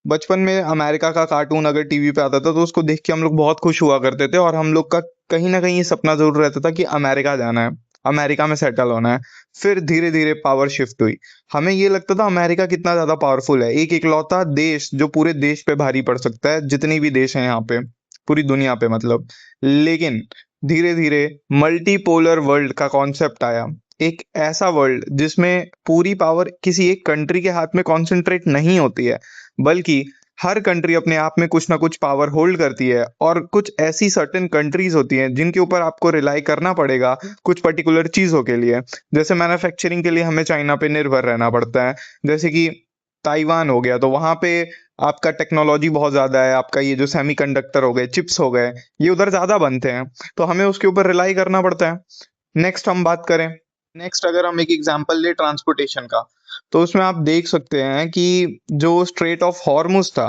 बचपन में अमेरिका का कार्टून अगर टीवी पे आता था तो उसको देख के हम लोग बहुत खुश हुआ करते थे, और हम लोग का कहीं ना कहीं ये सपना जरूर रहता था कि अमेरिका जाना है, अमेरिका में सेटल होना है। फिर धीरे धीरे पावर शिफ्ट हुई। हमें ये लगता था अमेरिका कितना ज्यादा पावरफुल है, एक इकलौता देश जो पूरे देश पे भारी पड़ सकता है, जितनी भी देश हैं यहाँ पे, पूरी दुनिया पे मतलब। लेकिन धीरे धीरे मल्टीपोलर वर्ल्ड का कॉन्सेप्ट आया। एक ऐसा वर्ल्ड जिसमें पूरी पावर किसी एक कंट्री के हाथ में कॉन्सेंट्रेट नहीं होती है, बल्कि हर कंट्री अपने आप में कुछ ना कुछ पावर होल्ड करती है, और कुछ ऐसी सर्टेन कंट्रीज होती हैं जिनके ऊपर आपको रिलाई करना पड़ेगा कुछ पर्टिकुलर चीजों के लिए। जैसे मैन्युफैक्चरिंग के लिए हमें चाइना पे निर्भर रहना पड़ता है। जैसे कि ताइवान हो गया, तो वहां पे आपका टेक्नोलॉजी बहुत ज्यादा है, आपका ये जो सेमीकंडक्टर हो गए, चिप्स हो गए, ये उधर ज्यादा बनते हैं, तो हमें उसके ऊपर रिलाई करना पड़ता है। नेक्स्ट हम बात करें, नेक्स्ट अगर हम एक एग्जांपल ले ट्रांसपोर्टेशन का, तो उसमें आप देख सकते हैं कि जो स्ट्रेट ऑफ हॉर्मुज था,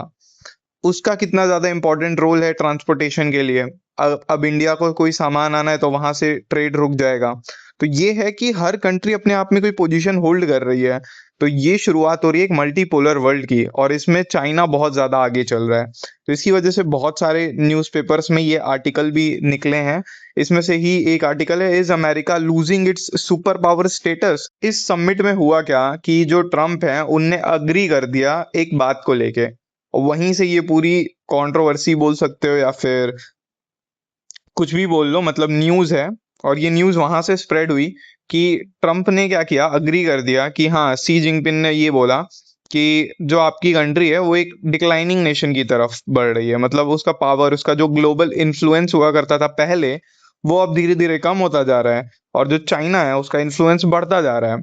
उसका कितना ज्यादा इंपॉर्टेंट रोल है ट्रांसपोर्टेशन के लिए। अब इंडिया को कोई सामान आना है तो वहां से ट्रेड रुक जाएगा। तो ये है कि हर कंट्री अपने आप में कोई पोजीशन होल्ड कर रही है। तो ये शुरुआत हो रही है एक मल्टीपोलर वर्ल्ड की, और इसमें चाइना बहुत ज्यादा आगे चल रहा है। तो इसकी वजह से बहुत सारे न्यूज़पेपर्स में ये आर्टिकल भी निकले हैं। इसमें से ही एक आर्टिकल है, is America losing its super power status. इस समिट में हुआ क्या कि जो ट्रम्प है उनने अग्री कर दिया एक बात को लेके, और वहीं से ये पूरी कंट्रोवर्सी बोल सकते हो या फिर कुछ भी बोल लो, मतलब न्यूज़ है। और ये न्यूज़ वहां से स्प्रेड हुई कि ट्रम्प ने क्या किया, अग्री कर दिया कि हाँ, सी जिनपिंग ने ये बोला कि जो आपकी कंट्री है वो एक डिक्लाइनिंग नेशन की तरफ बढ़ रही है। मतलब उसका पावर, उसका जो ग्लोबल इन्फ्लुएंस हुआ करता था पहले, वो अब धीरे धीरे कम होता जा रहा है, और जो चाइना है उसका इन्फ्लुएंस बढ़ता जा रहा है।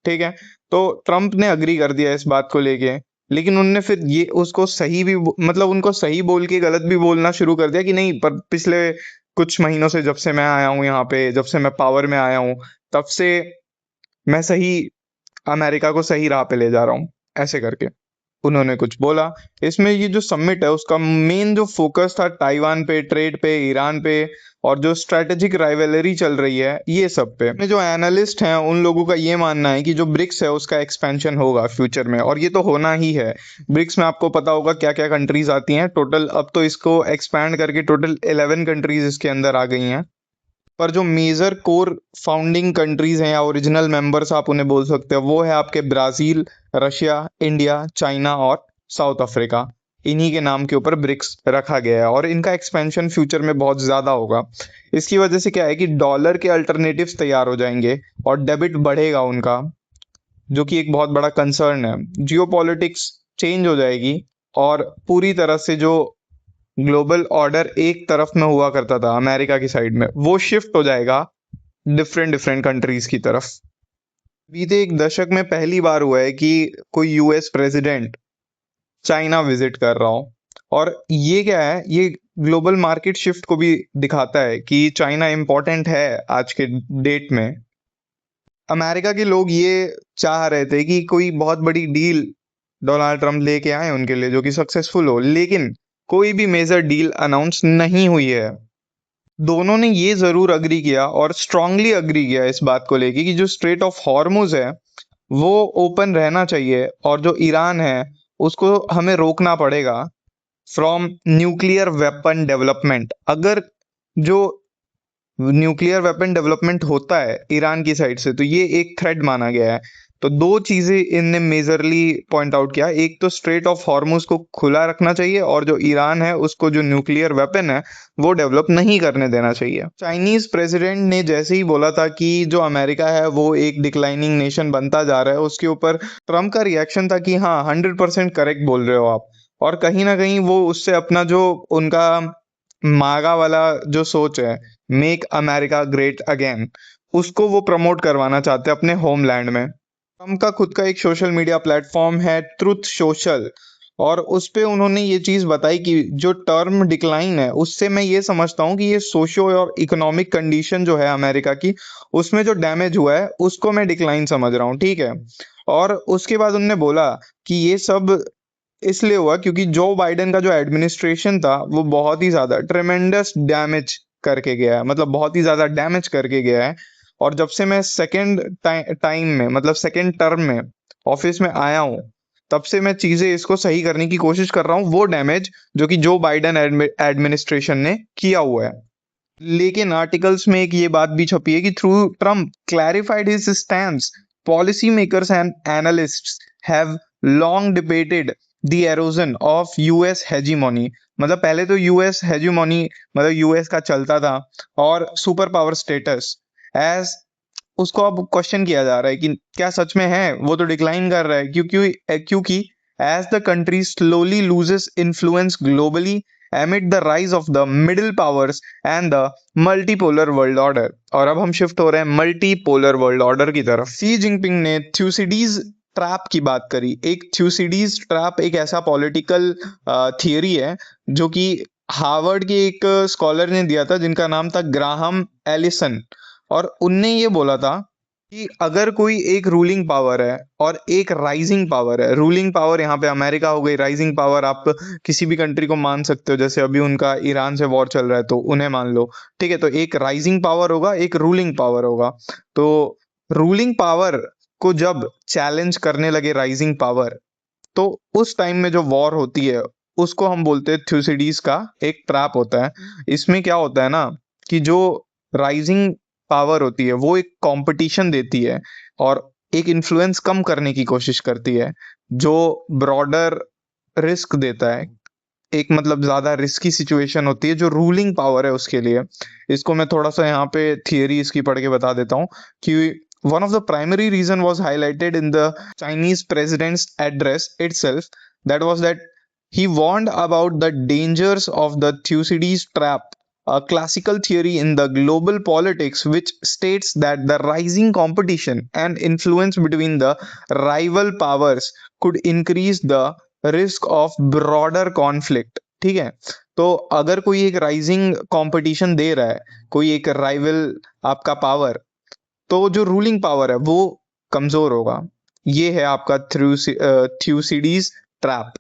ठीक है। तो ट्रम्प ने अग्री कर दिया इस बात को लेके, लेकिन उनने फिर ये उसको सही भी मतलब उनको सही बोल के गलत भी बोलना शुरू कर दिया कि नहीं, पर पिछले कुछ महीनों से जब से मैं आया हूँ यहाँ पे, जब से मैं पावर में आया हूँ, तब से मैं सही अमेरिका को सही राह पे ले जा रहा हूँ, ऐसे करके उन्होंने कुछ बोला। इसमें ये जो समिट है उसका मेन जो फोकस था ताइवान पे, ट्रेड पे, ईरान पे, और जो स्ट्रेटेजिक राइवलरी चल रही है ये सब पे। इसमें जो एनालिस्ट हैं उन लोगों का ये मानना है कि जो ब्रिक्स है उसका एक्सपेंशन होगा फ्यूचर में, और ये तो होना ही है। ब्रिक्स में आपको पता होगा क्या क्या कंट्रीज आती हैं टोटल, अब तो इसको एक्सपैंड करके टोटल 11 कंट्रीज इसके अंदर आ गई हैं। पर जो मेजर कोर फाउंडिंग कंट्रीज हैं या ओरिजिनल मेंबर्स आप उन्हें बोल सकते हो, वो है आपके ब्राजील, रशिया, इंडिया, चाइना और साउथ अफ्रीका। इन्हीं के नाम के ऊपर ब्रिक्स रखा गया है, और इनका एक्सपेंशन फ्यूचर में बहुत ज़्यादा होगा। इसकी वजह से क्या है कि डॉलर के अल्टरनेटिव्स तैयार हो जाएंगे, और डेबिट बढ़ेगा उनका, जो कि एक बहुत बड़ा कंसर्न है। जियोपॉलिटिक्स चेंज हो जाएगी, और पूरी तरह से जो ग्लोबल ऑर्डर एक तरफ में हुआ करता था अमेरिका की साइड में, वो शिफ्ट हो जाएगा डिफरेंट डिफरेंट कंट्रीज की तरफ। बीते एक दशक में पहली बार हुआ है कि कोई यूएस प्रेसिडेंट चाइना विजिट कर रहा हो। और ये क्या है, ये ग्लोबल मार्केट शिफ्ट को भी दिखाता है कि चाइना इंपॉर्टेंट है आज के डेट में। अमेरिका के लोग ये चाह रहे थे कि कोई बहुत बड़ी डील डोनाल्ड ट्रम्प लेके आए उनके लिए, जो कि सक्सेसफुल हो, लेकिन कोई भी मेजर डील अनाउंस नहीं हुई है। दोनों ने ये जरूर अग्री किया और स्ट्रांगली अग्री किया इस बात को लेके कि जो स्ट्रेट ऑफ हॉर्मुज है वो ओपन रहना चाहिए, और जो ईरान है उसको हमें रोकना पड़ेगा फ्रॉम न्यूक्लियर वेपन डेवलपमेंट। अगर जो न्यूक्लियर वेपन डेवलपमेंट होता है ईरान की साइड से, तो ये एक थ्रेट माना गया है। तो दो चीजें इनने मेजरली पॉइंट आउट किया, एक तो स्ट्रेट ऑफ हॉर्मुज को खुला रखना चाहिए, और जो ईरान है उसको जो न्यूक्लियर वेपन है वो डेवलप नहीं करने देना चाहिए। चाइनीज प्रेसिडेंट ने जैसे ही बोला था कि जो अमेरिका है वो एक डिक्लाइनिंग नेशन बनता जा रहा है, उसके ऊपर ट्रम्प का रिएक्शन था कि हाँ, 100% करेक्ट बोल रहे हो आप। और कहीं ना कहीं वो उससे अपना जो उनका मागा वाला जो सोच है, मेक अमेरिका ग्रेट अगेन, उसको वो प्रमोट करवाना चाहते हैं अपने होमलैंड में। ट्रम्प का खुद का एक सोशल मीडिया प्लेटफॉर्म है, ट्रुथ सोशल, और उस पे उन्होंने ये चीज बताई कि जो टर्म डिक्लाइन है उससे मैं ये समझता हूँ कि ये सोशो और इकोनॉमिक कंडीशन जो है अमेरिका की, उसमें जो डैमेज हुआ है उसको मैं डिक्लाइन समझ रहा हूँ। ठीक है। और उसके बाद उन्होंने बोला कि ये सब इसलिए हुआ क्योंकि जो बाइडेन का जो एडमिनिस्ट्रेशन था वो बहुत ही ज्यादा ट्रेमेंडस डैमेज करके गया है, मतलब बहुत ही ज्यादा डैमेज करके गया है। और जब से मैं सेकेंड टाइम में, मतलब सेकेंड टर्म में ऑफिस में आया हूँ, तब से मैं चीजें इसको सही करने की कोशिश कर रहा हूँ, वो डैमेज जो कि जो बाइडेन एडमिनिस्ट्रेशन ने किया हुआ है। लेकिन आर्टिकल्स में एक ये बात भी छपी है कि through Trump clarified his stance, policy makers and analysts have long debated the halogen of US hegemony. मतलब पहले तो यूएस हेजीमोनी मतलब यूएस का चलता था और सुपर पावर स्टेटस एज उसको अब क्वेश्चन किया जा रहा है कि क्या सच में है, वो तो डिक्लाइन कर रहा है क्योंकि as the country slowly loses influence globally amid the rise of the middle powers and the multipolar world order। और अब हम शिफ्ट हो रहे हैं मल्टीपोलर वर्ल्ड ऑर्डर की तरफ। सी जिनपिंग ने थ्यूसिडीज ट्रैप की बात करी। एक थ्यूसिडीज ट्रैप एक ऐसा पॉलिटिकल थियरी है जो कि हार्वर्ड के एक स्कॉलर ने दिया था जिनका नाम था ग्राहम एलिसन। और उनने ये बोला था कि अगर कोई एक रूलिंग पावर है और एक राइजिंग पावर है, रूलिंग पावर यहाँ पे अमेरिका हो गई, राइजिंग पावर आप किसी भी कंट्री को मान सकते हो, जैसे अभी उनका ईरान से वॉर चल रहा है तो उन्हें मान लो, ठीक है। तो एक राइजिंग पावर होगा, एक रूलिंग पावर होगा। तो रूलिंग पावर को जब चैलेंज करने लगे राइजिंग पावर, तो उस टाइम में जो वॉर होती है उसको हम बोलते हैं थ्यूसिडीज का एक ट्रैप होता है। इसमें क्या होता है ना कि जो राइजिंग पावर होती है वो एक कंपटीशन देती है और एक इन्फ्लुएंस कम करने की कोशिश करती है, जो ब्रॉडर रिस्क देता है। एक मतलब ज्यादा रिस्की सिचुएशन होती है जो रूलिंग पावर है उसके लिए। इसको मैं थोड़ा सा यहाँ पे थियरी इसकी पढ़ के बता देता हूँ कि one of the primary reason was highlighted in the Chinese president's address itself, that was that he warned about the dangers of the Thucydides trap, a classical theory in the global politics which states that the rising competition and influence between the rival powers could increase the risk of broader conflict. ठीक है, तो अगर कोई एक rising competition दे रहा है, कोई एक राइवल आपका पावर, तो जो रूलिंग पावर है वो कमजोर होगा। ये है आपका थ्यूसिडीज ट्रैप।